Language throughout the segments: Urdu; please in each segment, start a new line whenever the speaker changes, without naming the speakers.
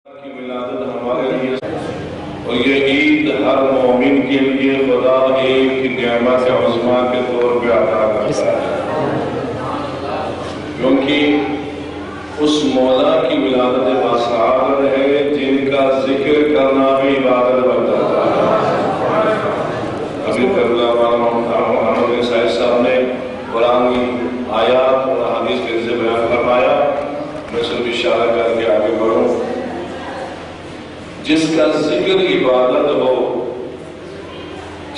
کی ولادت ہمارے لیے اور یہ عید ہر مومن کے لیے خدا ایک نعمت عظمیٰ کے طور پہ عطا کرتا ہے، کیونکہ اس مولا کی ولادت باسعادت ہے جن کا ذکر کرنا بھی عبادت بن جاتا ہے۔ ابھی کربلا مولانا محمد بن سعید صاحب نے قرآن کی آیات اور حدیث کے سے بیان فرمایا، میں صرف اشارہ کر کے آگے بڑھوں۔ جس کا ذکر عبادت ہو،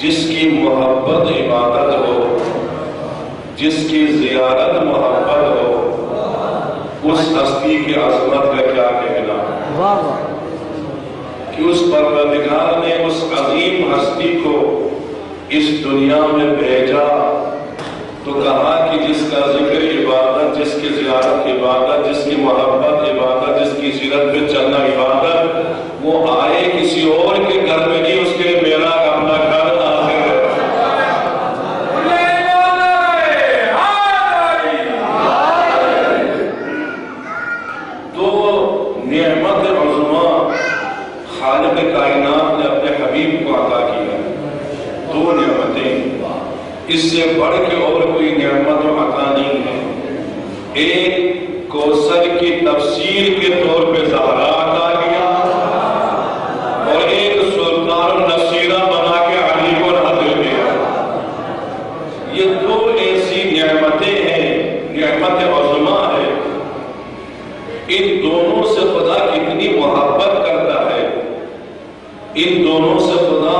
جس کی محبت عبادت ہو، جس کی زیارت محبت ہو، اس ہستی کی عظمت کا کیا کہنا کہ اس پروردگار نے اس عظیم ہستی کو اس دنیا میں بھیجا تو کہا کہ جس کا ذکر عبادت، جس کی زیارت عبادت، جس کی محبت عبادت، جس کی سیرت پہ چلنا عبادت، وہ آئے کسی اور کے گھر میں نہیں، اس کے میرا اپنا گھر آخر ہے۔ تو نعمت عظمیٰ خالق کائنات نے اپنے حبیب کو عطا کیا، دو نعمتیں، اس سے بڑھ کے اور کوئی نعمت و عطا نہیں ہے۔ ایک کوثر کی تفسیر کے طور پہ زہرا عطا کیا اور ایک سلطان النصیرہ بنا کے علی کو نازل کیا۔ یہ دو ایسی نعمتیں ہیں، نعمت عظمیٰ ہے۔ ان دونوں سے خدا کتنی محبت کرتا ہے، ان دونوں سے خدا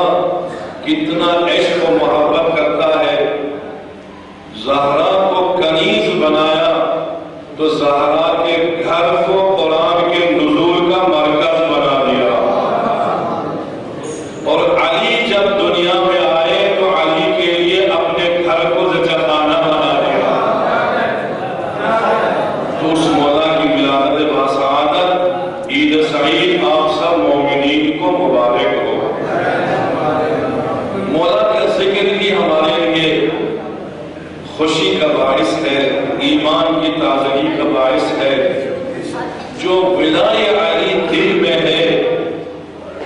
کتنا عشق و محبت کرتا ہے۔ زہرا کو کنیز بنایا تو زہرا کے گھر کو قرآن کے نزول کا مرکز بنا دیا، اور علی جب دنیا میں آئے تو علی کے لیے اپنے گھر کو زچخانہ بنا دیا۔ تو اس مولا کی ولادت باسعادت عید سعید آپ سب مومنین کو مبارک ہو۔ مولا کا ذکر ہی ہمارے لیے خوشی کا باعث ہے، ایمان کی تازگی کا باعث ہے۔ جو ولائے علی دل میں ہے،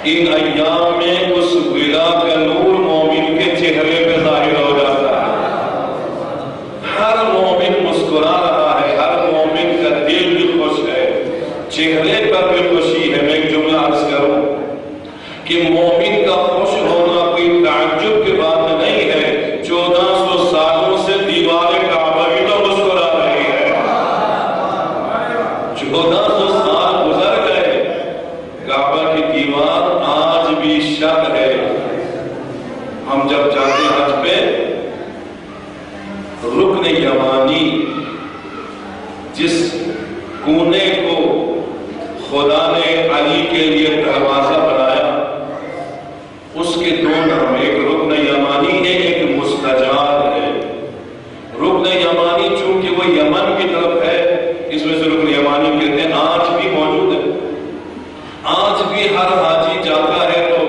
ان ایام میں اس ولا کا نور مومن کے چہرے پہ ظاہر ہو جاتا ہے۔ ہر مومن مسکرا رہا ہے، ہر مومن کا دل بھی خوش ہے، چہرے پر بھی خوشی ہے۔ میں ایک جملہ عرض کروں کہ مومن کا خوش ہونا کوئی تعجب کی بات نہیں ہے۔ 1400 سالوں سے دیوار کعبہ بھی تو مسکرا رہی ہے۔ 1400 سال گزر گئے، کعبہ کی دیوار آج بھی شک ہے۔ ہم جب جاتے ہیں حج پہ، رکن یمانی جس کونے کو خدا نے علی کے لیے دروازہ بنایا، اس کے دو نام، ایک رکن یمانی ہے، ایک مستجار ہے۔ رکن یمانی چونکہ وہ یمن کی طرف ہے، اس میں سے رکن یمانی کہتے ہیں، آج بھی موجود ہے۔ آج بھی ہر حاجی جاتا ہے تو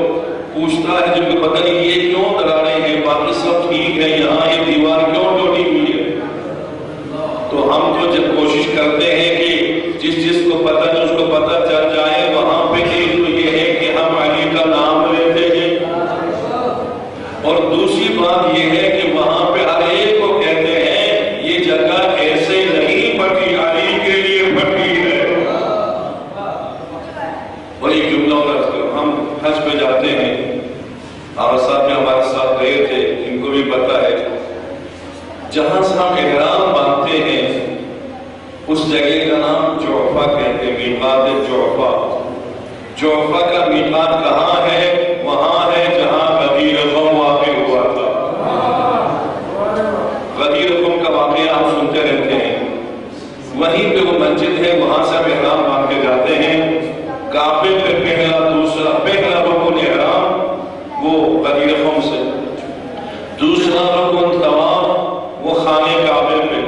پوچھتا ہے جب کہ پتہ نہیں یہ کیوں دراڑیں ہیں، باقی سب ٹھیک ہے، یہاں یہ دیوار کیوں ٹوٹی ہوئی ہے؟ تو ہم تو جب کوشش کرتے ہیں کہ جس کو پتہ نہیں اس کو پتہ چل جائے، وہاں پہ ایک تو یہ ہے کہ ہم علی کا نام لیتے ہیں، اور دوسری بات یہ ہے کہ وہاں پہ ہر ایک کو کہتے ہیں یہ جگہ ایسے نہیں پھٹی، علی کے لیے پھٹی ہے۔ اور ایک جملہ اور عرض کروں، ہم حج پہ جاتے ہیں، آقا صاحب بھی ہمارے ساتھ گئے تھے، ان کو بھی پتہ ہے، جہاں سے ہم احرام باندھتے ہیں اس جگہ کا نام جعفہ کہتے ہیں، میقات جعفہ۔ جعفہ کا میقات کہاں ہے؟ وہاں ہے جہاں غدیر قوم واقع ہوا تھا۔ غدیر قوم کا واقعہ ہم سنتے رہتے ہیں، وہیں پہ وہ مسجد ہے، وہاں سے ہم احرام باندھ کے جاتے ہیں۔ کعبے پہ پہلا رکن احرام وہ غدیر قوم سے، دوسرا رکن طواف وہ خانے کعبے پہ۔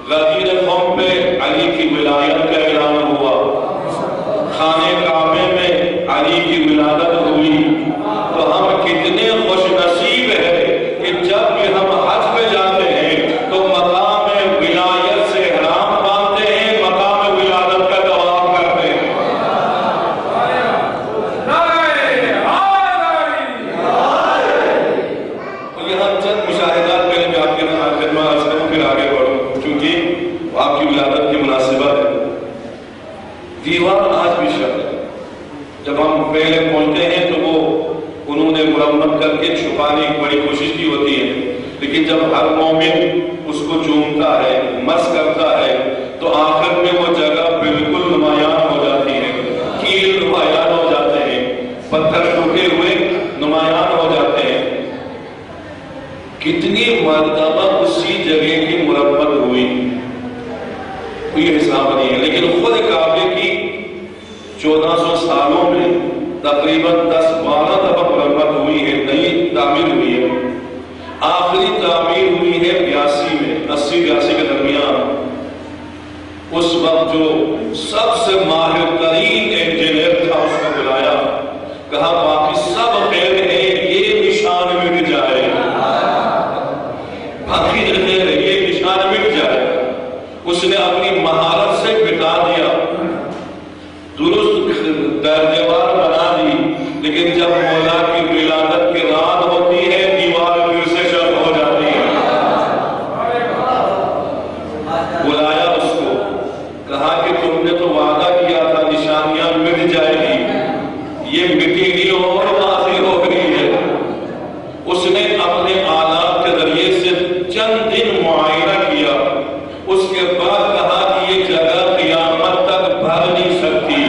غدیر قوم پہ علی کی ولایت کا اعلان ہوا، خانے کعبے میں علی کی ولادت ہوئی۔ تو ہم کتنے خوش نصیب ہیں کہ جب بھی ہم حج پہ جاتے ہیں تو مقام ولایت سے احرام باندھتے ہیں، مقام ولادت کا طواف کرتے ہیں۔ دیوار آج بھی شک ہے. جب ہم پہلے پہنچتے ہیں تو وہ انہوں نے مرمت کر کے چھپانے کی بڑی کوشش کی ہوتی ہے، لیکن جب ہر مومن اس کو چومتا ہے، مس کرتا ہے، تو آخر میں وہ جگہ بالکل نمایاں ہو جاتی ہے، کیل نمایاں ہو جاتے ہیں، پتھر ٹوٹے ہوئے نمایاں ہو جاتے ہیں. کتنی مرتبہ اسی جگہ کی مرمت ہوئی کوئی حساب نہیں ہے، لیکن خود کعبے کی 1400 سالوں میں تقریباً 10-12 دفعہ مرمت ہوئی ہے، نئی تعمیر ہوئی ہے. آخری تعمیر ہوئی ہے 82 میں، 80-82 کے درمیان. اس وقت جو سب سے ماہر ترین انجینئر تھا اس کو بلایا، کہا باقی سب خیر ہے، یہ نشان مٹ جائے، باقی خیر ہے، یہ نشان مٹ جائے. اس نے اپنی مہارت سے مٹا دیا، درست دیوار بنا دی، لیکن جب مولا کی ولادت کی رات ہوتی ہے دیوار پھر سے شک ہو جاتی ہے. بلایا اس کو، کہا کہ تم نے تو وعدہ کیا تھا نشانیاں مٹ جائے گی، یہ مٹی نہیں اور واضح ہو گئی ہے. اس نے اپنے آلات کے ذریعے سے چند دن معائنہ کیا، اس کے بعد کہا کہ یہ جگہ قیامت تک بھر نہیں سکتی.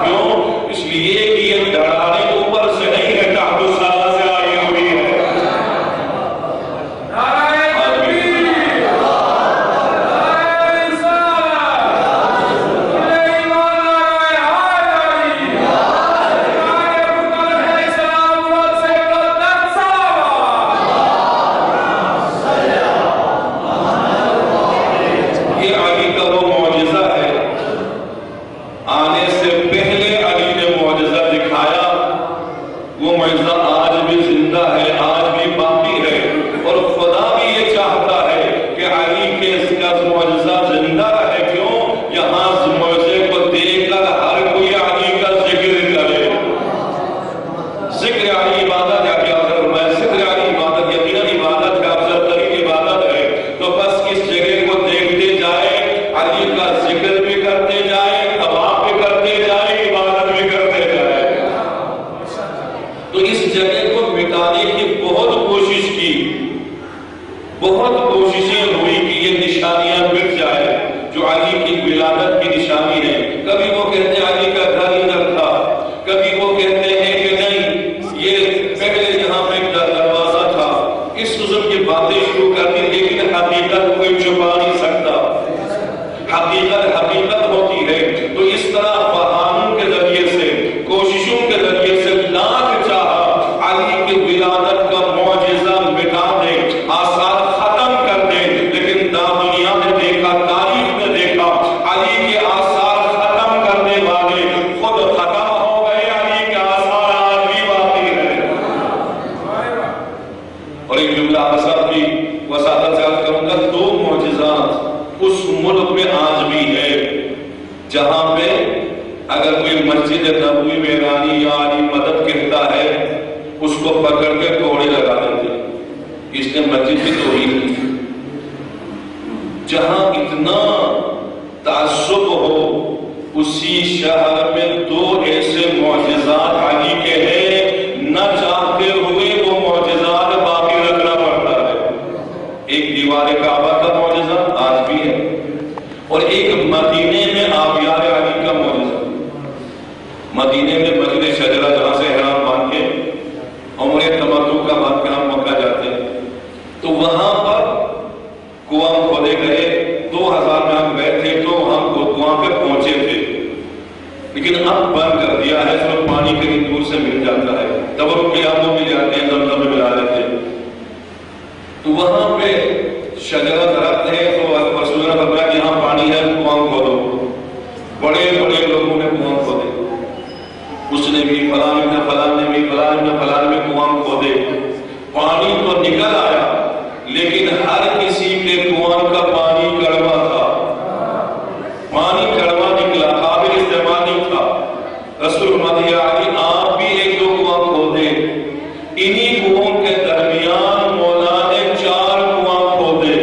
کیوں؟ اس لیے کہ یہ دھڑانے اوپر سے نہیں ہے، تحت سے آئی ہوئی ہے. یہ علی کا وہ معجزہ ہے، آنے سے پہلے علی نے معجزہ دکھایا. وہ معجزہ آج بھی زندہ ہے، آج بھی باقی ہے، اور خدا بھی یہ چاہتا ہے کہ علی کے اس کا معجزہ زندہ ہے. کیوں؟ یہاں معجزے کو دیکھ کر ہر کوئی علی کا ذکر کرے. ذکر علی عبادت ہے، کیا فرمایا؟ ذکر علی عبادت یقیناً عبادت ہے، افضل ترین عبادت ہے. تو بس اس جگہ کو دیکھتے جائے، علی کا ذکر بھی کرتے جائے، طواف بھی کرتے جائے، عبادت بھی کرتے جائے. تو اس جگہ کو مٹانے کی بہت کوشش کی، بہت کوششیں ہوئی کہ یہ نشانیاں مٹ جائے جو علی کی ولادت کی نشانی ہے. کبھی وہ کہتے ہیں علی کا گھر ادھر تھا، کبھی وہ کہتے ہیں کہ نہیں یہ پہلے یہاں پہ دروازہ تھا. اس قسم کی باتیں شروع کر دی، لیکن حقیقت کوئی چھپا نہیں سکتا. حقیقت ہوتی ہے. تو اس طرح بہانوں کے ذریعے سے، کوششوں کے ذریعے سے لاکھ چاہا علی کی ولادت کا معجزہ مٹا دے، آثار ختم کر دے، لیکن دنیا نے دیکھا، تاریخ نے دیکھا، علی کے آثار ختم کرنے والے خود ختم ہو گئے، علی کے آثار آج بھی باقی ہیں. اور ایک جملہ آثار کی وساطت سے عرض کروں گا، 2 معجزات اس ملک میں آج بھی ہے جہاں پہ اگر کوئی مسجد نبوی میں رانی یا علی مدد کہتا ہے اس کو پکڑ کے کوڑے لگا دیتے، اس نے مسجد کی توہین کی. جہاں اتنا تعصب ہو، اسی شہر میں 2 ایسے معجزات علی کے ہیں، نہ چاہتے ہوئے وہ معجزات باقی رکھنا پڑتا ہے. ایک دیوار کعبہ کا معجزہ آج بھی ہے، اور ایک مدینے میں آبیار علی کا معجزہ. مدینے میں مسجد شجرہ جہاں سے احرام باندھ کے عمرہ تمتع کا بعد کے ہم مکہ جاتے ہیں، تو وہاں پر کنواں کھودے گئے. 2000 میں ہم گئے تھے تو ہم کنواں پہ پہنچے تھے، لیکن اب بند کر دیا ہے. اس میں پانی کہیں دور سے مل جاتا ہے، تبرک کے ہم مل جاتے ہیں، زمزم میں ملا لیتے ہیں. تو وہاں پہ شجرہ درخت ہے، تو رسول اللہ نے فرمایا کہ یہاں پانی ہے، کنواں کھودو. بڑے بڑے لوگوں نے کنواں کھودے، اس نے بھی، فلاں نے، فلاں نے بھی، فلاں نے، فلاں نے کنواں کھودے. پانی تو نکل آیا، لیکن ہر کسی کے کنواں کا پانی کڑوا تھا. پانی کڑوا نکلا، قابل استعمال نہیں تھا. رسول فرماتے ہیں علی آپ بھی 1-2 کنواں کھودے. انہی کنووں کے درمیان مولا نے 4 کنواں کھودے،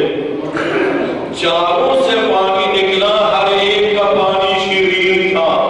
چاروں سے پانی نکلا، ہر ایک کا پانی شریر تھا.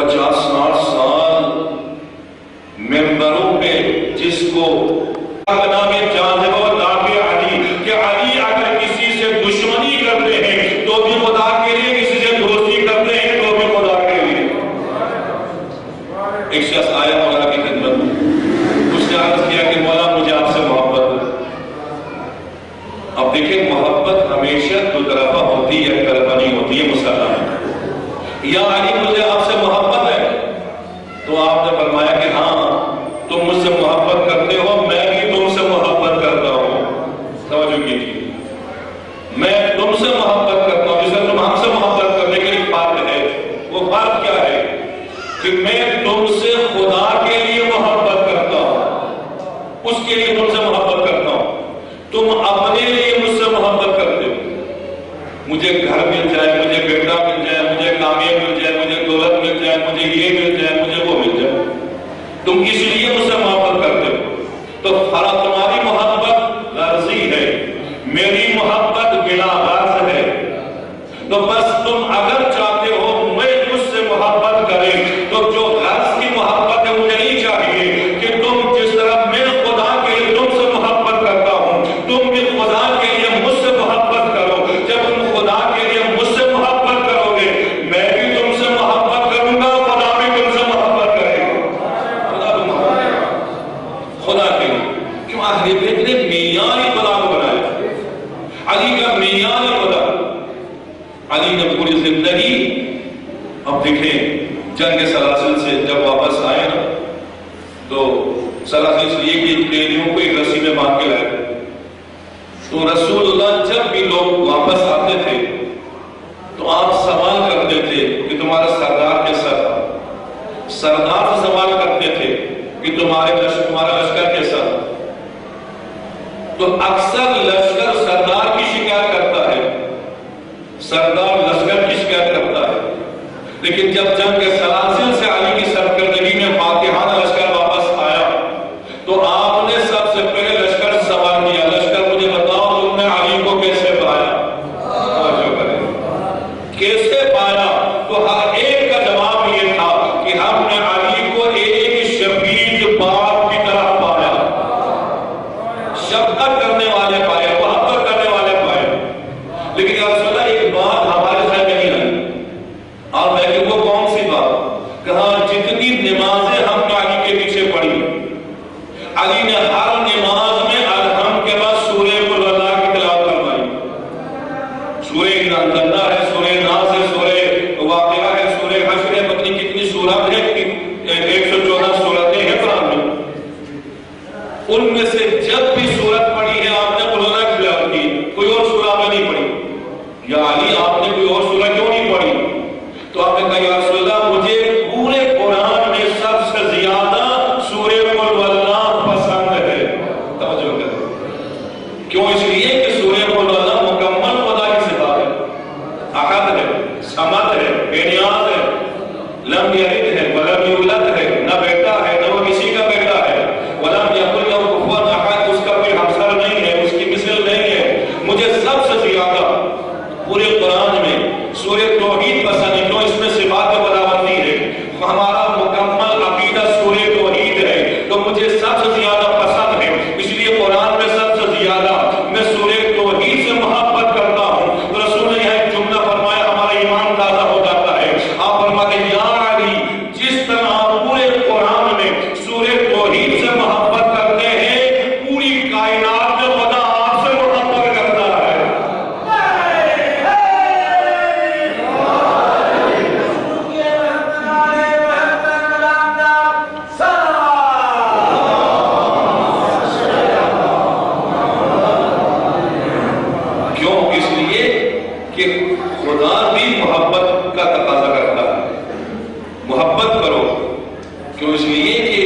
50-60 سال ممبروں پہ جس کو نام جاذب و دافع علی کہ علی اگر کسی سے دشمنی کرتے ہیں تو بھی خدا کے لیے، کسی سے دوستی کرتے ہیں تو بھی خدا کے لیے. ایک شخص آیا مولا کی خدمت میں، اس نے عرض کیا کہ مولا مجھے آپ سے محبت ہے. اب دیکھیں محبت ہمیشہ دو طرفہ ہوتی ہے، ایک طرفہ نہیں ہوتی ہے. مسلمان یا علی مجھے آپ سے محبت ہے، تو آپ نے فرمایا کہ ہاں تم مجھ سے محبت کرتے ہو، میں بھی تم سے محبت کرتا ہوں. توجہ کیجیے، میں تم سے محبت کرتا ہوں، جس سے تم ہم سے محبت کرنے کے لیے فرق ہے. وہ فرق کیا ہے کہ میں تم سے خدا کے لیے محبت کرتا ہوں، اس کے لیے تم سے محبت کرتا ہوں. تم اپنے لیے مجھ سے محبت کرتے ہو. مجھے گھر مل جائے، مجھے بیٹا مل جائے، مجھے کامیاب مل جائے، مجھے دولت مل جائے، مجھے یہ مل جائے، مجھے وہ مل جائے، تم اس لیے مجھ سے محبت کرتے ہو. تو فرق تمہاری محبت غرضی ہے، میری محبت بلا غرض ہے. تو بس تم اگر چاہتے ہو میں مجھ سے محبت کرے تو جو غرض کی محبت ہے مجھے نہیں چاہیے کہ تم جس طرح میں خدا کے لیے تم سے محبت کرتا ہوں تم بھی خدا کے لیے مجھ سے محبت کرو. جب تم خدا کے لیے مجھ سے محبت کرو گے میں بھی تم سے محبت کروں گا، خدا بھی تم سے محبت کرے گا. خدا بھی محبت کرے گا خدا کے لیے. کیوں اہل بیت نے معیار خدا کو بنایا، علی کا معیار خدا. علی نے پوری زندگی، اب دیکھیں جنگ سلاسل سے جب واپس آئے نا تو سلاسل سے یہ کہ قیدیوں کو ایک رسی میں باندھ کے لائے. تو رسول اللہ جب بھی لوگ واپس آتے تھے تو آپ سوال کرتے تھے کہ تمہارا سردار کیسا تھا. سردار سے سوال کرتے تھے کہ تمہارا لشکر کیسا تھا. تو اکثر لشکر سردار کی شکایت کرتا ہے، سردار لشکر کی شکایت کرتا ہے. لیکن جب جنگ کے سلاسل سے علی کی سرکردگی میں فاتحانہ لشکر واپس آیا تو آپ نے سب سے پہلے لشکر سے سوال کیا، لشکر مجھے بتاؤ تم نے علی کو کیسے پایا، کیسے پایا. تو ہر ایک کا جواب یہ تھا کہ ہم نے علی کو ایک شفیق باپ کی طرح پایا، شفقت کرنے والے پائے، محبت کرنے والے پائے. لیکن یا رسول اللہ ایک بات ہمارے ذہن میں نہیں آئی، اور میں کہ وہ کون سی بات؟ کہا جتنی نمازیں ہم نے علی کے پیچھے پڑھی، علی نے ہر نماز میں الحمد کے بعد سورہ قل اللہ کی تلاوت کروائی. سورہ الجنہ ہے، سورہ ناس ہے، سورہ واقعہ ہے، سورہ حشر ہے، پتہ نہیں کتنی سورت ہے، 114 سورتیں ہیں قرآن میں. ان میں سے جب بھی سورت پڑھی ہے آپ نے قل اللہ کی تلاوت کی، کوئی اور سورہ میں نہیں پڑھی. یا علی آپ نے کوئی اور سورہ کیوں نہیں پڑھی؟ تو آپ نے کہا یا رسول اللہ مجھے پورے قرآن میں سب سے زیادہ سورہ قل اللہ پسند ہے. توجہ کریں، کیوں؟ اس لیے کہ سورہ قل اللہ مکمل خدا کی صفات ہے، احد ہے، صمد ہے، بے نیاز ہے، لم یلد ہے ولم یولد ہے، نہ بیٹا ہے نہ وہ کسی کا بیٹا ہے، ولم یکن لہ کفوا احد، اس کا کوئی ہمسر نہیں ہے، اس کی مثل نہیں ہے. مجھے سب سے زیادہ پورے قرآن میں سورہ توحید پسند ہے. کیوں؟ اس میں صفات برابری ہے، ہمارا مکمل عقیدہ سورہ توحید ہے، تو مجھے سب سے زیادہ پسند ہے. اس لیے قرآن میں سب سے زیادہ میں سورہ توحید سے محبت کرتا ہوں. تو رسول نے یہاں ایک جملہ فرمایا، ہمارا ایمان تازہ ہو جاتا ہے. آپ فرماتے ہیں یا علی جس طرح آپ پورے قرآن میں سورہ توحید سے محبت کرتے ہیں، پوری کائنات میں خدا آپ سے محبت کرتا ہے. خدا بھی محبت کا تقاضا کرتا ہے، محبت کرو. کیوں؟ اس لیے کہ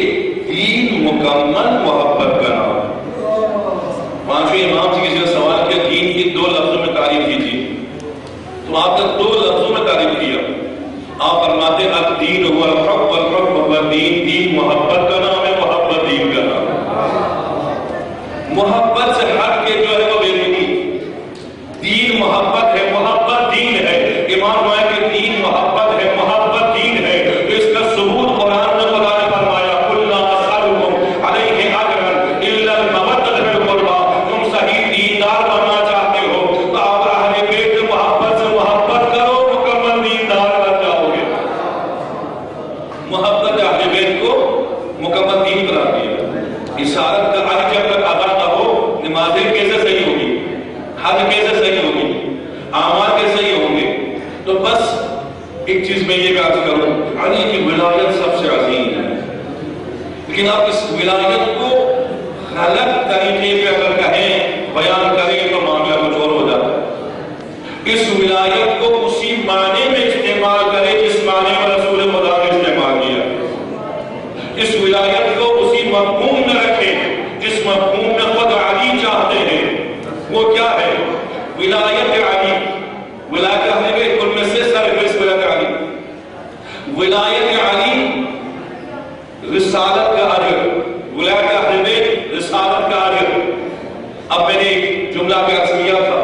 دین مکمل محبت کا نام ہے. پانچویں امام سے کسی نے سوال کیا دین کی 2 لفظوں میں تعریف کیجیے، تو آپ نے 2 لفظوں میں تعریف کیا. آپ فرماتے ہیں الدین هو الحب والحب هو الدین، دین محبت کا نام ہے، محبت دین کا نام ہے. محبت سے ہٹ کے جو ہے وہ بے دینی. دین محبت ہے، محبت دین ہے. امام کہ دین محبت ہے، محبت دین ہے. تو اس کا مکمل دین قرار دیا۔ رسالت کا حج جب تک ادا نہ ہو، نمازیں کیسے صحیح ہوگی، حج کیسے صحیح ہوگی، اعمال کیسے صحیح ہوں گے؟ تو بس ایک چیز میں یہ بات کروں، علی کی ولایت سب سے عظیم ہے، لیکن آپ اس ولایت کو غلط طریقے پہ اگر کہیں، بیان کریں تو معاملہ کچھ اور ہو جاتا ہے۔ اس ولایت کو اسی معنی میں استعمال کریں جس معنی میں رسول خدا نے استعمال کیا، اس ولایت کو اسی مفہوم میں رکھیں جس مفہوم میں خود علی چاہتے ہیں۔ وہ کیا ہے؟ ولایت علی، ولایت اہل بیت، ان میں سے سرفرست ولایت علی، ولایت علی رسالت کا اجر، ولایت اہل بیت رسالت کا اجر۔ اب میں نے ایک جملہ بیان کیا تھا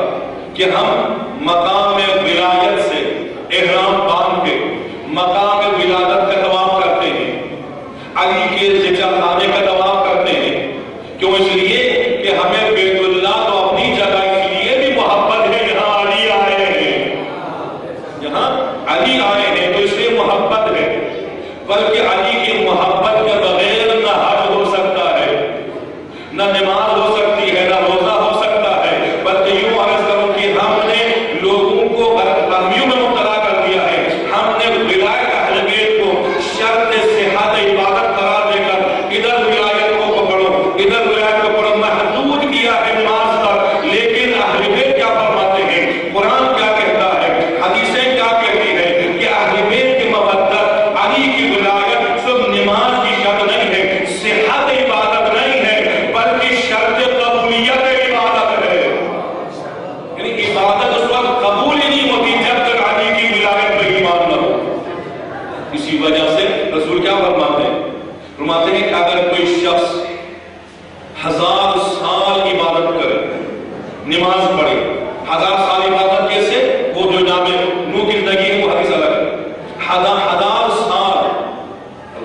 کہ ہم مقام ولایت سے احرام باندھ کے مقام ولادت کا طواف کرتے ہیں، علی کے رضا خانے کا طواف کرتے ہیں۔ کیوں؟ اس لیے کہ ہمیں بیت اللہ تو اپنی جگہ اس لیے بھی محبت ہے، یہاں علی آئے ہیں، یہاں علی آئے ہیں تو اس لیے محبت ہے، بلکہ علی کی محبت کے بغیر نہ حج ہو سکتا ہے، نہ نماز ہو سکتی ہے، نہ روزہ ہو سکتا ہے، بلکہ یوں عرض کروں کہ ہم نے لوگوں کو غلط فہمیوں میں مبتلا کر دیا ہے۔ ہم نے ولایت اہل بیت کو شرط صحت عبادت قرار دے کر ادھر ولایت کو پڑھو، ادھر ولایت کو پڑھو، محدود کیا ہے نماز تک۔ لیکن اہل بیت کیا فرماتے ہیں، قرآن کیا کہتا ہے، حدیثیں کیا کہتی ہیں کہ اہل بیت کی مودت، علی کی ولایت صرف نماز کی شرط نہیں ہے، صحت عبادت نہیں ہے، بلکہ شرط قبولیت عبادت ہے۔ یعنی عبادت اس وقت قبول ہی نہیں ہوتی جب تک علی کی ولایت پہ ایمان نہ ہو۔ اسی وجہ سے رسول کیا فرماتے ہیں؟ فرماتے ہیں کہ اگر کوئی شخص 1000 سال عبادت کرے، نماز پڑھے، 1000 سال عبادت کیسے؟ وہ جو نام نوح کی زندگی ہے وہ حدیث الگ ہے، 1000 سال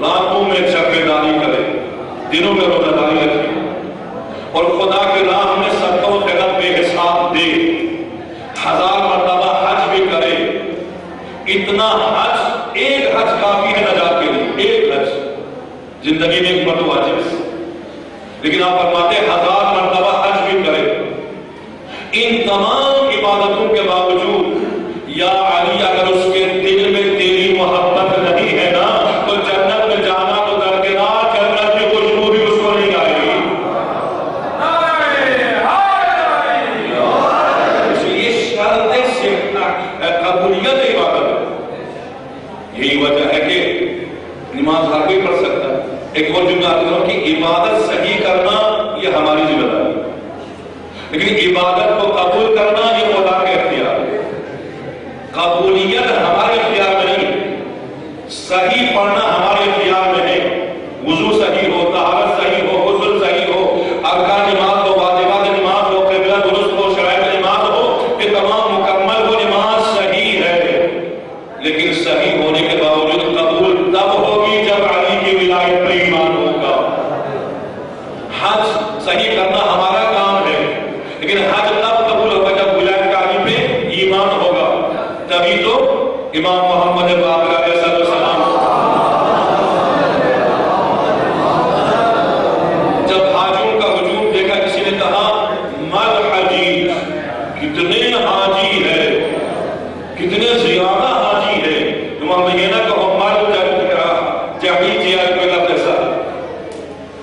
راتوں میں چکر داری کرے، دنوں میں روزہ داری رکھے، اور خدا کے راہ میں صدقہ و خیرات بے حساب دے، 1000 مرتبہ حج بھی کرے۔ اتنا حج، ایک حج کافی ہے نجات کے لیے، ایک حج زندگی میں ایک مرتبہ واجب ہے، لیکن آپ فرماتے ہیں 1000 مرتبہ حج بھی کرے۔ ان تمام عبادتوں کے باوجود یا علی اگر اس کے دل میں تیری محبت نہیں ہے نا تو جنت میں جانا تو درکنار، جنت کی خوشبو بھی اس کو نہیں آئے گی۔ اس لیے شرط سے قبولیت عبادت ہے۔ یہی وجہ ہے کہ نماز ہر کوئی پڑھ سکتا ہے۔ ایک اور جملہ کروں کہ عبادت صحیح کرنا یہ ہماری ذمہ داری ہے، لیکن عبادت کو قبول کرنا یہ خدا کا اختیار ہے۔ قبولیت ہمارے اختیار میں نہیں، صحیح پڑھنا ہمارے اختیار میں ہے۔ وضو صحیح ہو، طہارت صحیح ہو، غسل صحیح ہو، ارکان نماز ہو، واجبات نماز ہو، قبلہ درست ہو، شرائط نماز ہو، یہ تمام مکمل ہو، نماز صحیح ہے۔ لیکن صحیح ہونے کے باوجود قبول تب ہوگی جب علی کی ولایت پہ ایمان ہوگا۔ حج صحیح کرنا ہمارا کام ہے، لیکن حج تب قبول ہوگا جب ولایت علی پہ ایمان ہوگا، تبھی تو امام محمد باقر علیہ السلام جب حاجیوں کا ہجوم دیکھا، کسی نے کہا مل حجیج، کتنے حاجی ہے، کتنے زیادہ حاجی ہے۔ امام نے یہ نہ کہو مل جہیج، یا کوئی لفظ ایسا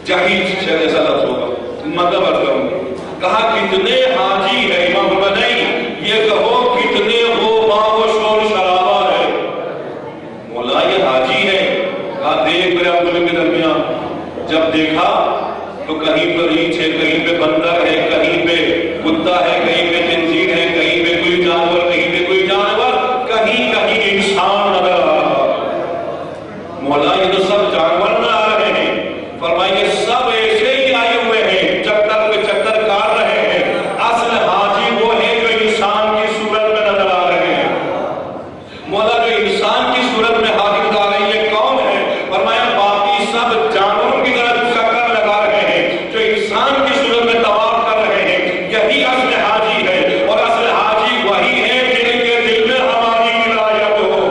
جہیج شاید ایسا لفظ ہوگا، مطلب عرض کروں گا، کہا کتنے حاجی ہے۔ امام فرمایا نہیں، یہ کہو کتنے غوغا و شور شرابہ ہے۔ مولا یہ حاجی ہے، کہا دیکھ میرے عبداللہ کے درمیان، جب دیکھا تو کہیں پہ ریچھ ہے، کہیں پہ بندر ہے، کہیں پہ کتا ہے، کہیں پہ خنزیر ہے، کہیں پہ کوئی جانور، کہیں پہ کوئی جانور، کہیں کہیں انسان نظر آ رہا۔ مولا یہ تو سب جانور نہ آ رہے ہیں، فرمائیے سب ایسے ہی آئے ہوئے ہیں، چکر پہ چکر کاٹ رہے ہیں، اصل حاجی وہ ہے جو انسان کی صورت میں نظر آ رہے ہیں۔ مولا جو انسان کی صورت میں حاجی نظر آ رہے ہیں، یہ کون ہے؟ فرمایا باقی سب جانوروں کی طرح چکر لگا رہے ہیں، جو انسان کی صورت میں طواف کر رہے ہیں، یہی اصل حاجی ہے، اور اصل حاجی وہی ہے جن کے دل میں ہماری ولایت ہو۔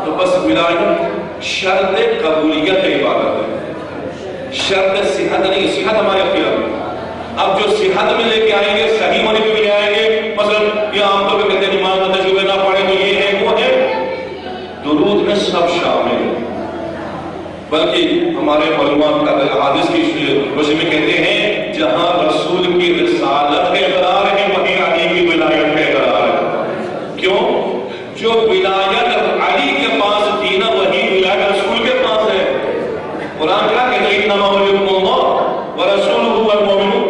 تو بس ولایت شرط قبولیت عبادت ہے، شرط صحت نہیں. صحت ہمارے اختیار میں. اب جو صحت میں لے کے آئیں گے صحیح ہونے پہ بھی لے آئیں گے. مثلا یہ عام طور پہ کہتے ہیں نماز میں تجربے نہ پڑھے تو یہ ہے وہ ہے. درود میں سب شامل ہے. بلکہ ہمارے علماء کا حدیث کی روشنی میں کہتے ہیں جہاں رسول کی رسالت کے اقرار ہے وہیں علی کی ولایت کے اقرار ہے. کیوں؟ جو ولایت علی کے پاس تھی نا وہی ولایت رسول کے پاس ہے. قرآن کیا کہتے ہیں انما ولیکم اللہ ورسولہ والمؤمنون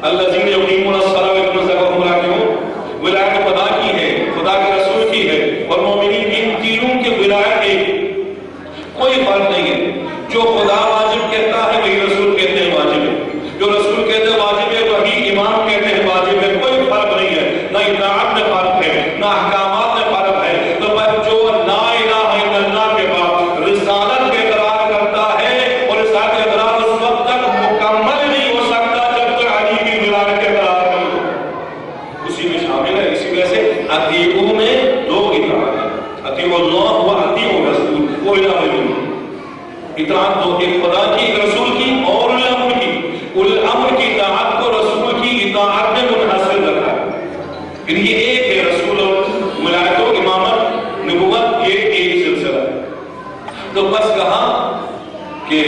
الذین یقیمون الصلاۃ ویؤتون الزکاۃ وهم راکعون. ولایت خدا کی ہے، خدا کے رسول کی ہے اور مومنین کی. ان تینوں کی ولایت ایک، کوئی فرق نہیں ہے. جو خدا واجب کہتا ہے وہی رسول کہتے ہیں واجب ہے، جو رسول کہتے ہیں واجب ہے وہی امام کہتے ہیں واجب ہے. کوئی فرق نہیں ہے، نہ اطاعت میں فرق ہے نہ احکامات میں فرق ہے. تو بس جو لا الہ الا اللہ کے بعد رسالت کے اقرار کرتا ہے اور رسالت کے اقرار اس وقت تک مکمل نہیں ہو سکتا جب تک علی کی ولایت کے اقرار نہیں ہو. اسی میں شامل ہے. اسی وجہ سے اطیعوا میں دو اطاعت ہے، اطیعوا اللہ و اطیعوا الرسول. وہ الہ نہیں، اطاعت دو، ایک خدا کی ایک رسول کی اور الامر کی. الامر کی اطاعت کو رسول کی اطاعت میں منحصر رکھا ہے. یہ ایک ہے رسول اور ولایت و امامت نبوت، یہ ایک سلسلہ ہے. تو بس کہا کہ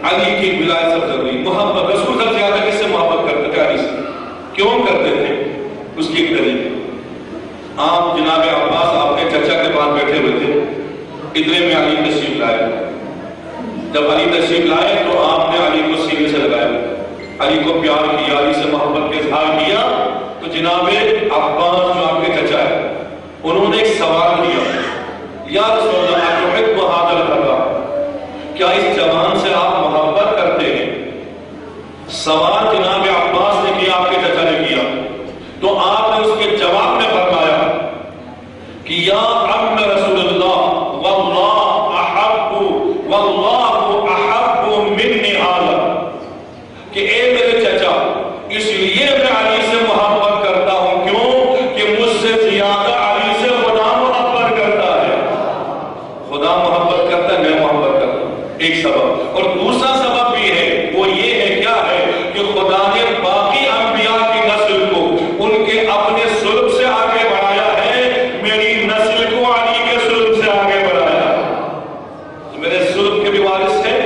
علی کی ولایت سب ضروری. محبت رسول سب سے زیادہ کس سے محبت کرتے تھے؟ علی سے. کیوں کرتے تھے؟ اس کی ایک دلیل. آپ جناب عباس آپ کے چچا کے پاس بیٹھے ہوئے تھے، اتنے میں علی تشریف لائے. جب علی تشریف لائے تو آپ نے علی کو سینے سے لگایا، علی کو پیار کیا، علی سے محبت کے اظہار کیا. تو جناب عباس جو آپ کے چچا ہے انہوں نے ایک سوال کیا، یا رسول اللہ تحب هذا الفتى، کیا اس جوان سے آپ محبت کرتے ہیں؟ سوال جناب عباس نے کیا، آپ کے چچا نے کیا. تو آپ نے اس کے جواب میں فرمایا کہ یا عم رسول اللہ واللہ احب واللہ احب منی هذا، کہ اے میرے چچا اس لیے میں علی سے محبت کرتا ہوں. کیوں؟ کہ مجھ سے زیادہ علی سے خدا محبت کرتا ہے. خدا محبت کرتا ہے، میں محبت کرتا ہوں. ایک سبب. اور دوسرا سبب بھی ہے، وہ یہ ہے کیا ہے کہ خدا نے باقی انبیاء کی نسل کو ان کے اپنے سلب سے آگے بڑھایا ہے، میری نسل کو علی کے سلب سے آگے بڑھایا. میرے سلب کے بھی وارث ہے،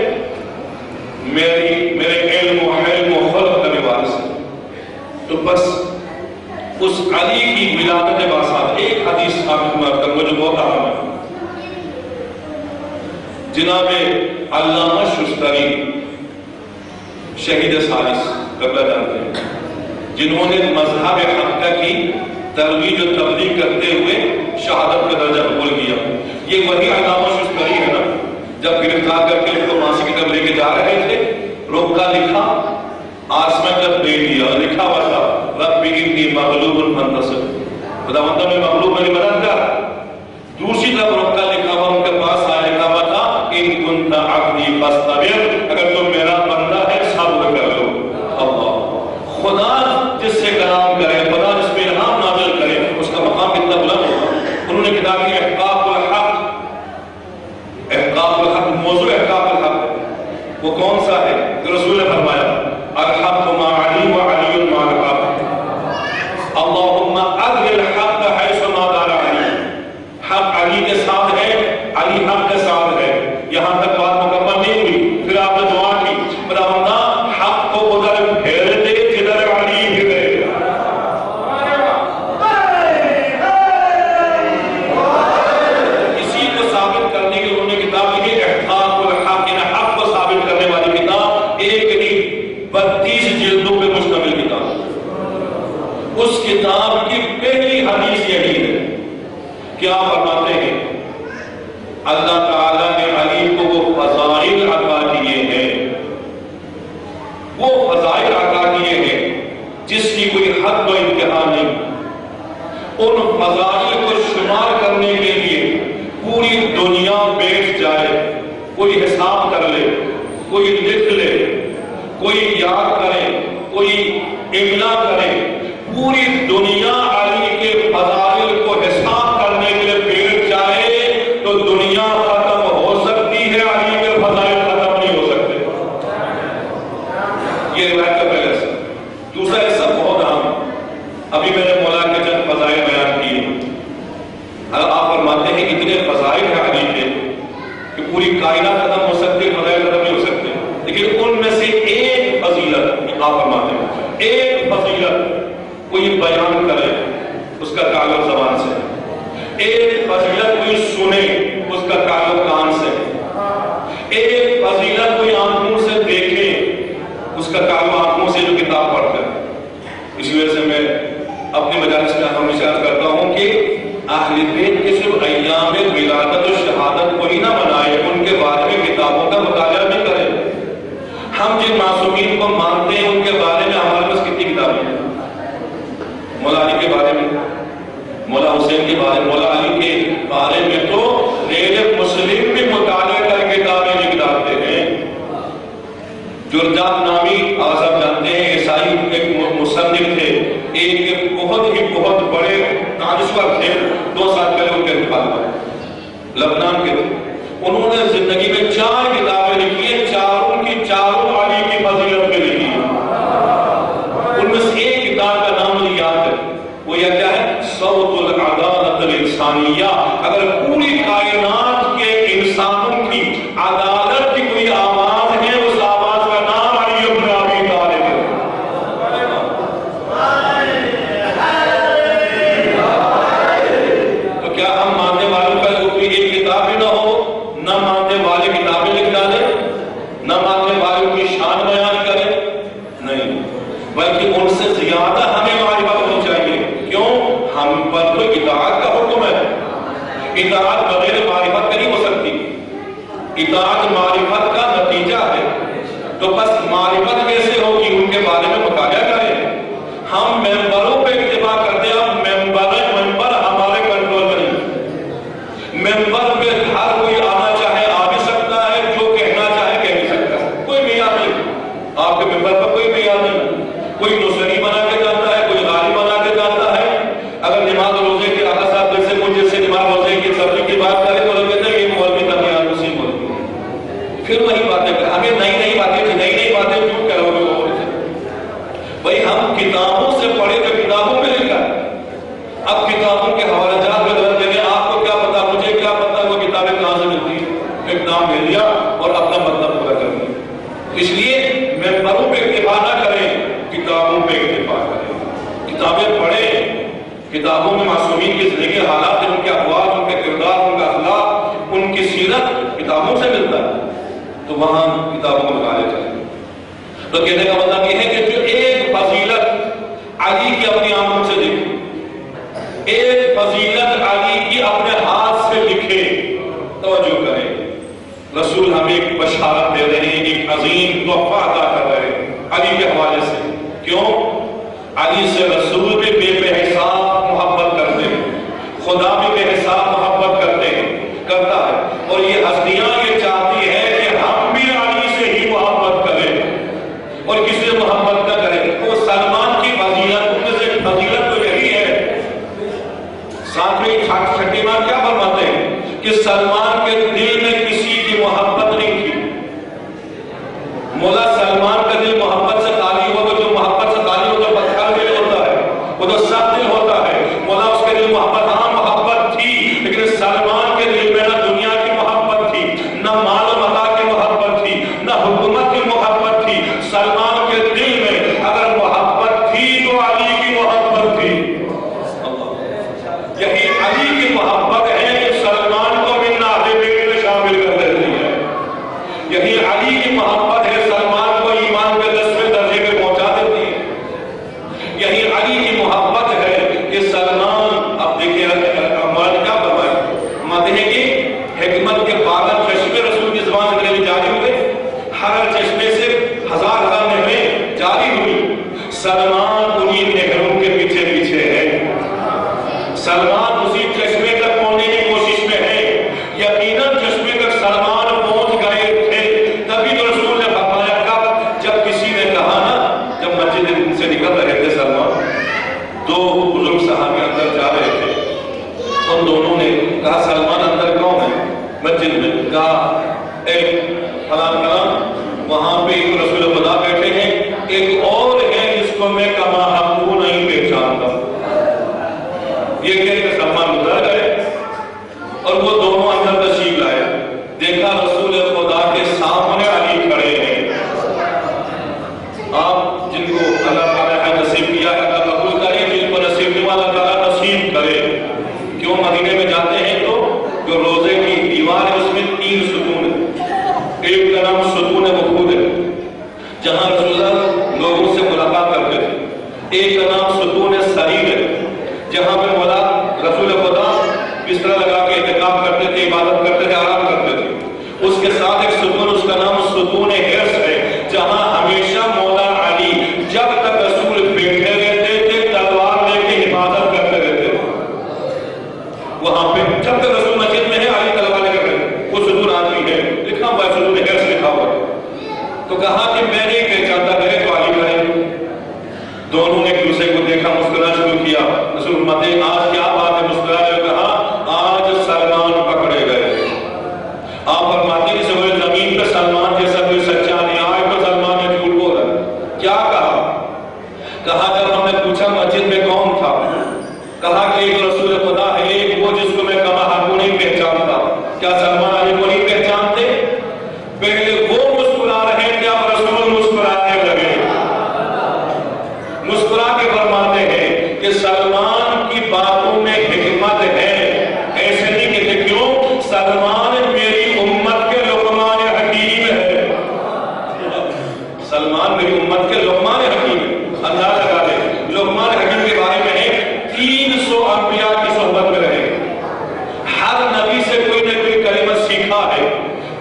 میرے علم و حلم و خلق کا بھی وارث ہے. تو بس اس علی کی ولادت باسات ایک حدیث آپ کروں جو بہت اہم ہے. جناب علامہ شستری شہید ثالث قبلہ جانتے ہیں، جنہوں نے مذہب حقہ کی ترویج و تبلیغ کرتے ہوئے شہادت کا درجہ قبول کیا. یہ وہی علامہ شستری ہے نا جب گرفتار کر کے ان کو ماسی کی طرف لے کے جا رہے تھے، رکا لکھا آسمان جب دے دیا، لکھا ہوا تھا رب انی مغلوب فانتصر، خداوند میں مغلوب میری مدد کر. دوسری طرف رکا لکھا ہوا ان کے پاس آیا، لکھا ہوا تھا ان کنت عبدی فاصطبر، اگر تم میرا بندہ ہے صبر کر لو. اللہ خدا جس سے کلام کرے، خدا جس پہ الہام نازل کرے، اس کا مقام کتنا بلند ہوگا. انہوں نے کتاب کی احقاق الحق، احقاق الحق موضوع احقاق الحق ہے. وہ کون سا ہے؟ رسول نے فرمایا الحق مع علی وعلی مع الحق، اللہم اظہر الحق حیث ما دار علی. حق علی کے ساتھ ہے، علی حق کے ساتھ ہے. یہاں تک بات مکمل نہیں ہوئی، پھر آپ نے دعا کی خداوندہ حق کو ادھر پھیر دے جدھر علی بھی گئے. اسی کو ثابت کرنے کے انہوں نے کتاب لکھی احقاق الحق، یعنی حق کو ثابت کرنے والی کتاب. ایک نہیں 32 جلدوں پہ مشتمل کتاب. اس کتاب کی پہلی حدیث یہی ہے. کیا فرماتے ہیں؟ اللہ تعالیٰ نے علی کو وہ کوئی بیان کرے اس کا تعلق زبان سے، ایک فضیلت کوئی سنے اس کا تعلق کان سے، ایک فضیلت کوئی آنکھوں سے دیکھے اس کا تعلق آنکھوں سے جو کتاب پڑھ کر۔ اسی وجہ سے میں اپنی مجالس میں ہمیشہ عرض کرتا ہوں کہ اہل بیت کے صرف ایام ولادت و شہادت کو ہی نہ منائے، ان کے بارے میں کتابوں کا مطالعہ بھی کرے۔ ہم جن معصومین کو مانتے ہیں ان کے بارے میں ہمارے پاس کتنی کتابیں ہیں؟ مولا علی کے بارے میں، مولا حسین کے بارے میں، مولا علی کے بارے میں تو غیر مسلم بھی مطالعہ کر کتابیں نکالتے ہیں۔ جرجات نامی آپ جانتے ہیں عیسائی ایک مصنف تھے، ایک بہت بڑے دانشور تھے، 2 سال پہلے ان کے انتقال ہوا، لبنان کے تھے۔ انہوں نے زندگی میں 4 کتابیں لکھی ہیں، چاروں کی چاروں علی کی فضیلت میں لکھی ہیں۔ ان میں سے ایک کتاب کا نام مجھے یاد ہے، وہ یہ کیا ہے؟ صوت العدالت الانسانیہ۔ اگر پوری کائنات کے انسانوں کی عدالت کی کوئی آواز ہے، اس آواز کا نام علی بن ابی طالب ہے۔ تو کیا ہم ماننے والوں کا کوئی ایک کتاب بھی نہ ہو، نہ ماننے والے کتابیں لکھ ڈالیں، نہ ماننے والوں کی شان بیان کریں؟ نہیں، بلکہ ان سے زیادہ ہمیں معرفت ہونی چاہیے۔ کیوں؟ ہم پر تو اطاعت کا حکم ہے، اطاعت بغیر معرفت کا نہیں ہو سکتی، اطاعت معرفت کا نتیجہ ہے۔ تو بس معرفت کیسے ہوگی؟ ان کے بارے میں مطالعہ کریں۔ ہم ممبروں پہ اتباع کرتے ہیں، اب ممبر ہمارے کنٹرول میں نہیں۔ ممبر پہ ہر کوئی آنا چاہے آ بھی سکتا ہے، جو کہنا چاہے کہہ بھی سکتا ہے، کوئی معیار نہیں۔ آپ کے ممبر پر کوئی معیار نہیں، کوئی نصری بنا کے جاتا ہے، کوئی غالب بنا کے جاتا ہے۔ اگر نماز روزے کے آقا صاحب جیسے مجھے سے نماز روزے کی سبزی کی بات کرے تو لوگ کہتے ہیں یہ مولوی تمیار مسلم مولوی، پھر وہی باتیں کریں۔ ہمیں نئی باتیں کیوں کرو گے؟ بھائی ہم کتابوں سے پڑھے تو کتابوں میں لکھا ہے، اب کتابوں کے حوالہ جات میں بدل دیں گے۔ آپ کو کیا پتا، مجھے کیا پتا وہ کتابیں کہاں سے ملتی ہیں؟ ایک نام لے لیا اور اپنا مطلب پورا کر لیا۔ اس لیے ممبروں پہ اکتفا نہ کریں، کتابوں پہ اکتفا کریں، کتابیں پڑھیں۔ کتابوں میں معصومین کی زندگی حالات، ان کے اقوال، ان کے کردار، ان کا اخلاق، ان کی سیرت کتابوں سے ملتا ہے، تو وہاں کتابوں کو مطالعہ کریں۔ تو کہنے کا مطلب یہ ہے کہ جو ایک فضیلت علی کی اپنی آنکھوں سے دیکھے، ایک فضیلت علی کی اپنے ہاتھ سے لکھے، توجہ کریں۔ رسول ہمیں ایک بشارت دے رہے ہیں، ایک عظیم تحفہ عطا کر رہے ہیں علی کے حوالے سے۔ کیوں؟ علی سے رسول بھی بے حساب محبت کرتے ہیں، خدا بھی بے حساب محبت کرتا ہے، اور یہ ہستیاں یہ چاہتی ہے کہ ہم بھی علی سے ہی محبت کریں اور کسی سے محبت نہ کریں۔ وہ سلمان کی فضیلت میں سے فضیلت تو یہی ہے۔ ساتھ میں چھٹی بات کیا فرماتے ہیں کہ سلمان کے دل میں کسی کی محبت نہیں تھی۔ مولا سلمان کا دل محبت سے خالی ہو، تو جو محبت سے خالی ہو تو پتھر دل ہوتا ہے، وہ تو سخت دل ہوتا ہے۔ مولا اس کے دل محبت، ہاں محبت تھی، لیکن سلمان کے دل میں نہ دنیا کی محبت تھی، نہ مال و متا کی محبت تھی، نہ حکومت کی محبت تھی۔ سلمان کے دل میں اگر محبت تھی تو علی کی محبت تھی۔ یہی علی کی محبت ہے کہ سلمان کو بھی ناظر میں شامل کر دیتی ہے۔ یہی علی کی محبت ہے، سلمان کو ایمان کے 10ویں درجے میں پہنچا دیتی ہے۔ یہی علی کی محبت ہے کہ سلمان، اب دیکھیے اموال کیا فرمائے، مدح کی حکمت کے باغ چشمے رسول کی زبان سے بھی جاری ہوئے، ہر چشمے سے 1000 نہریں جاری ہوئی۔ سلمان انہی نہروں کے پیچھے پیچھے ہے، سلمان اسی چشمے تک پہنچنے کی کوشش میں ہے۔ یقیناً چشمے تک سلمان پہنچ گئے تھے، تبھی تو رسول نے فرمایا کب، جب کسی نے کہا نا، جب مسجد سے نکل رہے تھے سلمان، 2 بزرگ صحابی اندر جا رہے تھے، ان دونوں نے کہا سلمان اندر کون ہے؟ مسجد میں کہا ایک فلان وہاں پہ ایک رسول خدا بیٹھے ہیں، ایک اور ہے جس کو میں کما حقو نہیں پہچانتا۔ یہ کہہ کہ سلمان اتر گئے اور وہ دونوں اندر تشریف لائے، دیکھا رسول خدا کے سامنے علی کھڑے ہیں۔ آپ جن کو اللہ تعالیٰ نے نصیب کیا ہے اللہ قبول کریں، جہاں رسول اللہ لوگوں سے ملاقات کرتے تھے. ایک کا نام ستون سریر ہے، جہاں پہ مولا رسول خدا بستر لگا کے اعتکاف کرتے تھے، عبادت کرتے تھے، آرام کرتے تھے. اس کے ساتھ ایک ستون، اس کا نام ستون حرص ہے، جہاں ہمیشہ مولا علی جب تک رسول بیٹھے رہتے تھے تلوار لے کے حفاظت کرتے رہتے تھے. وہاں پہ جب تک رسول مسجد میں ہے علی تلوار لے کر رہے، وہ ستون آدمی ہے، لکھا ہوا ہے ستون حرص لکھا ہوا ہے. تو کہا کہ میں نہیں پہچانتا، کرے تو علی کرے. دونوں نے ایک دوسرے کو دیکھا، مسکرانا شروع کیا. رسول فرماتے ہیں آج کیا بات ہے؟ مسکرائے ہوئے کہا آج سلمان پکڑے گئے. آپ فرماتے ہیں کہ زمین پہ سلمان جیسا کوئی سچا نہیں، آج تو سلمان نے جھوٹ بولا. کیا کہا؟ کہا جب ہم نے پوچھا مسجد میں کون تھا، کہا کہ ایک رسول خدا ہے، ایک وہ جس کو میں کہا ہر کو نہیں پہچانتا. کیا سلمان علی کو نہیں پہچانتے؟ پہلے وہ مسکرا رہے تھے، اب رسول مسکرانے لگے. مسکرا کے فرماتے ہیں کہ سلمان کی باتوں میں حکمت ہے. ایسے نہیں کہتے، کیوں؟ سلمان میری امت کے لقمان حکیم ہے. سلمان میری امت کے لقمان حکیم ہے. اندازہ لگا لیں لقمان حکیم کے بارے میں ہے 300 انبیاء کی صحبت میں رہے، ہر نبی سے کوئی نہ کوئی کلمہ سیکھا ہے،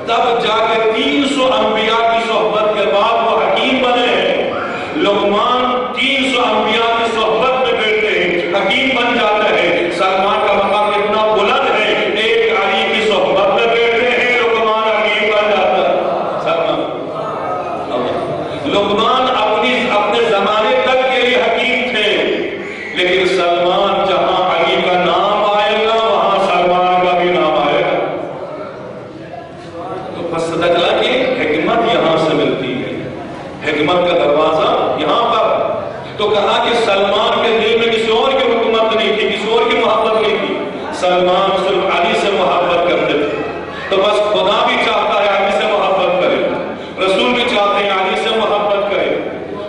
تب جا کے 300 انبیاء کی صحبت کے بعد وہ حکیم بنے ہیں. لقمان 300 انبیاء کی صحبت میں بیٹھتے ہیں، حکیم بن جاتے ہیں. سلمان کا مقام اتنا بلند ہے، ایک علی کی صحبت میں بیٹھتے ہیں، لقمان حکیم بن جاتا ہے. لقمان اپنے زمانے تک کے لیے حکیم تھے، لیکن سلمان جہاں علی کا نام آئے گا وہاں سلمان کا بھی نام آئے گا. تو پس پتہ چلا کہ حکمت یہاں سے ملتی ہے، حکمت کا دروازہ یہاں پر. تو کہا کہ سلمان کے دل میں کسی اور کی حکومت نہیں تھی، کسی اور کی محبت نہیں تھی. سلمان صرف علی سے محبت کرتے تھے. تو بس خدا بھی چاہتا ہے علی سے محبت کرے، رسول بھی چاہتے ہیں علی سے محبت کرے.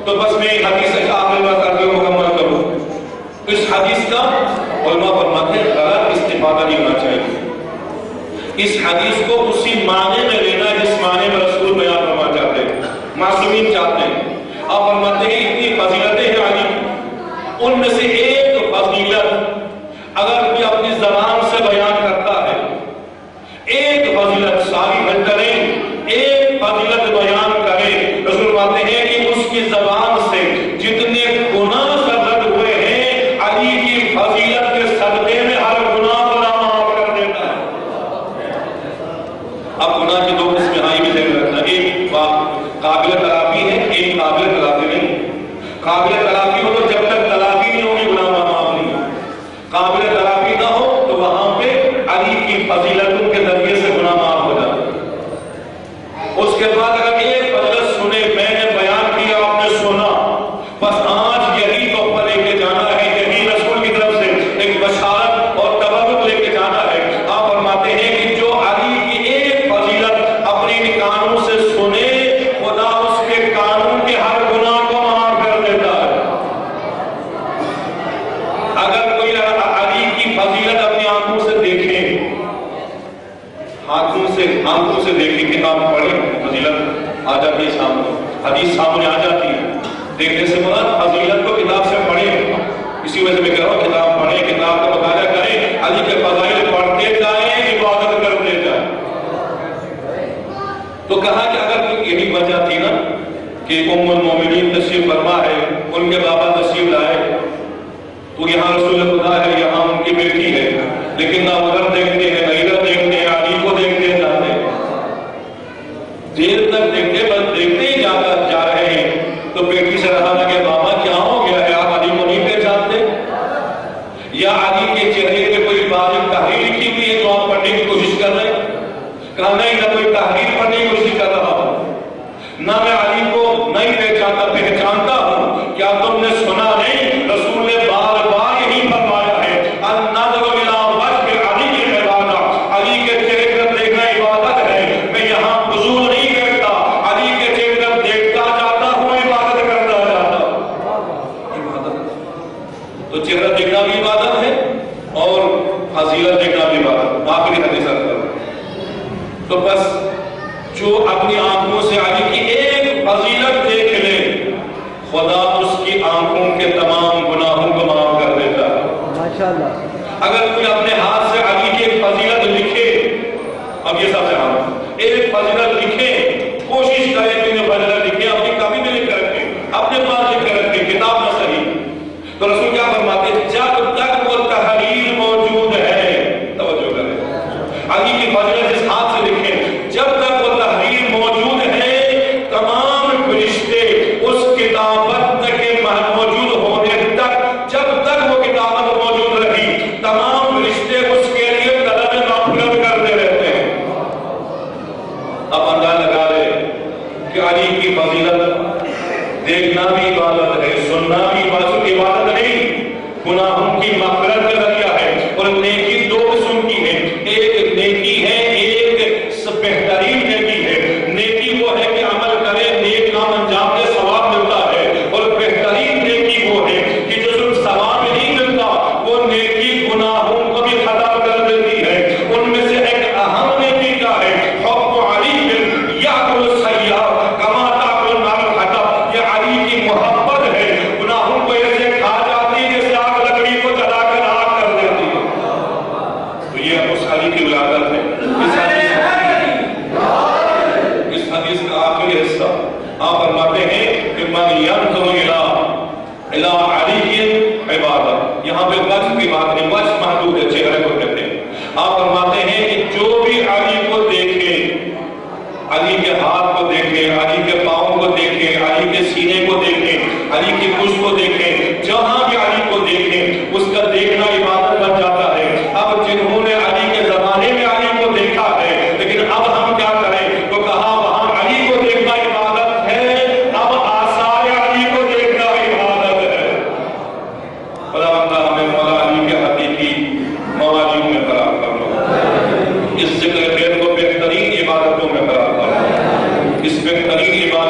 تو بس میں ایک حدیث کا آخری بات کر کے مکمل کروں. اس حدیث کا علماء فرماتے ہیں غلط استفادہ نہیں ہونا چاہیے. اس حدیث کو اسی معنی میں لینا جس معنی میں رسول بیان فرما چاہتے ہیں، معصومین چاہتے ہیں. آپ فرماتے ہیں اتنی فضیلتیں ہیں علی کی، ان میں سے ایک فضیلت اگر کوئی اپنی زبان سے بیان کرتا ہے، ایک فضیلت ساری بن کریں، ایک فضیلت بیان کرے، رسول فرماتے ہیں کہ اس کی زبان سے جتنے گناہ سرزد ہوئے ہیں علی کی فضیلت کے صدقے میں ہر گناہ کو معاف کر دیتا ہے. اب گناہ کی 2 قسمیں آئی بھی ذہن رکھنا، ایک قابل تلافی ہے، ایک قابل تلافی نہیں. قابل تلافی ہو تو جب تک تلافی نہیں ہوگی گناہ معاف نہیں. قابل تلافی نہ ہو تو وہاں پہ علی کی فضیلتوں کے ذریعے سے گناہ معاف ہو جاتا ہے. اس کے بعد اگر ایک فضیلت سنے، میں نے بیان کیا، آپ نے سنا، بس آج یہی تحفہ لے کے جانا ہے، یہی رسول کی طرف سے ایک بشارت اور تبرک لے کے جانا ہے. آپ فرماتے ہیں کہ جو علی کی ایک فضیلت اپنے کانوں سے سنے، خدا اس کے قانون کے ہر گناہ کو معاف کر دیتا ہے. اگر کوئی علی کی فضیلت اپنی آنکھوں سے دیکھے، آنکھوں سے دیکھیں، کتاب پڑھیں، فضیلت آ جاتی ہے سامنے، حدیث سامنے آ جاتی ہے. دیکھنے سے مراد فضیلت کو کتاب سے پڑھیں. اسی وجہ سے میں کہہ رہا ہوں کتاب پڑھیں، کتاب کا مطالعہ کریں، علی کے فضائل پڑھتے جائیں، عبادت کرتے جائیں. تو کہا کہ اگر یہی وجہ تھی نا کہ ام المومنین تشریف فرما ہے، ان کے بابا تشریف لائے، تو یہاں رسول خدا ہے، یہاں ان کی بیٹی ہے، لیکن نہ ادھر دیکھتے ہیں نہ ادھر دیکھتے ہیں، علی کو دیکھتے جاتے ہیں. دیر تک دیکھتے، بس دیکھتے ہی جا رہے ہیں. تو بیٹی سے رہا نہ کہ بابا کیا ہو گیا ہے، آپ علی کو نہیں پہچانتے؟ یا علی کے چہرے پہ کوئی باریک تحریر لکھی ہوئی ہے جو آپ پڑھنے کی کوشش کر رہے ہیں؟ کہا نہیں، نہ کوئی تحریر پڑھنے کی کوشش کر رہا ہوں، نہ میں علی کو نہیں پہچانتا ہوں. کیا تم نے سنا نہیں رسول نے بار بار یہی فرمایا ہے، النظر الی وجہ علی عبادہ، علی کے چہرے پر دیکھنا عبادت ہے. میں یہاں فضول نہیں کرتا، علی کے چہرے پر دیکھتا جاتا ہوں، عبادت کرتا جاتا ہوں. تو چہرہ دیکھنا بھی عبادت ہے اور فضیلت دیکھنا بھی عبادت. آخری حدیث تو بس جو اپنی آنکھوں سے علی کی ایک فضیلت دیکھ اب یہ سب سے عام ایک فضیلت لکھیں، کوشش کریں کہ فضیلت لکھیں، اپنی کاپی میں لکھ کر رکھیں، اپنے پاس لکھ کر رکھیں، کتاب نہ صحیح۔ تو رسول کیا فرماتے ہیں؟ جب تک وہ تحریر موجود ہے، توجہ کریں، علی کی فضیلت اس ہاتھ سے لکھیں، جب تک وہ تحریر موجود ہے تمام فرشتے اس کتابت کے موجود ہونے تک، جب تک وہ کتابت موجود رہی تمام فرشتے اس کے لیے طلب مغفرت کرتے رہتے ہیں۔ اب اندازہ لگا لے کہ علی کی فضیلت دیکھنا بھی عبادت ہے، سننا بھی عبادت نہیں، گناہوں کی مغفرت کا ذریعہ ہے۔ اور نیکی دو قسم کی ہے، ایک نیکی ہے، ایک بہترین نیکی ہے۔ نیکی وہ ہے کہ عمل کرے، نیک کام انجام دے، ثواب ملتا ہے، اور بہترین نیکی وہ ہے کہ جو صرف ثواب نہیں ملتا، وہ نیکی گناہوں کو بھی ختم کر دیتی ہے۔ ان میں سے ایک اہم نیکی کا ہے حب علی یاکل السیئات کما تاکل النار الحطب، یہ علی کی محبت ہے، گناہوں کو ایسے کھا جاتی ہے جیسے آگ لکڑی کو جلا کر راکھ کر دیتی ہے۔ تو یہ اس علی کی ولادت ہے۔ اس حدیث کا آخری حصہ آپ فرماتے ہیں کہ من ینظر الی علی عبادت، یہاں پہ وجہ کی بات نہیں، وجہ محدود ہے، چہرے کو کہتے ہیں۔ آپ فرماتے ہیں کہ جو بھی علی کو دیکھے، علی کے ہاتھ کو دیکھے، علی کے پاؤں کو دیکھے، علی کے سینے کو دیکھے، علی کی پشت کو دیکھے، جہاں بھی علی کو دیکھے اس کا دیکھنا عبادت بن جاتا ہے۔ اب جنہوں نے علی کے زمانے میں علی کو دیکھا ہے، لیکن اب ہم کیا کریں؟ تو کہا وہاں علی کو دیکھنا عبادت ہے، اب آثار علی کو دیکھنا عبادت ہے۔ خدا بندہ ہمیں مولا علی کے حقیقی موالیوں میں قرار کر لو، اس ذکر خیر کو بہترین عبادتوں میں قرار کر لو، اس بہترین عبادت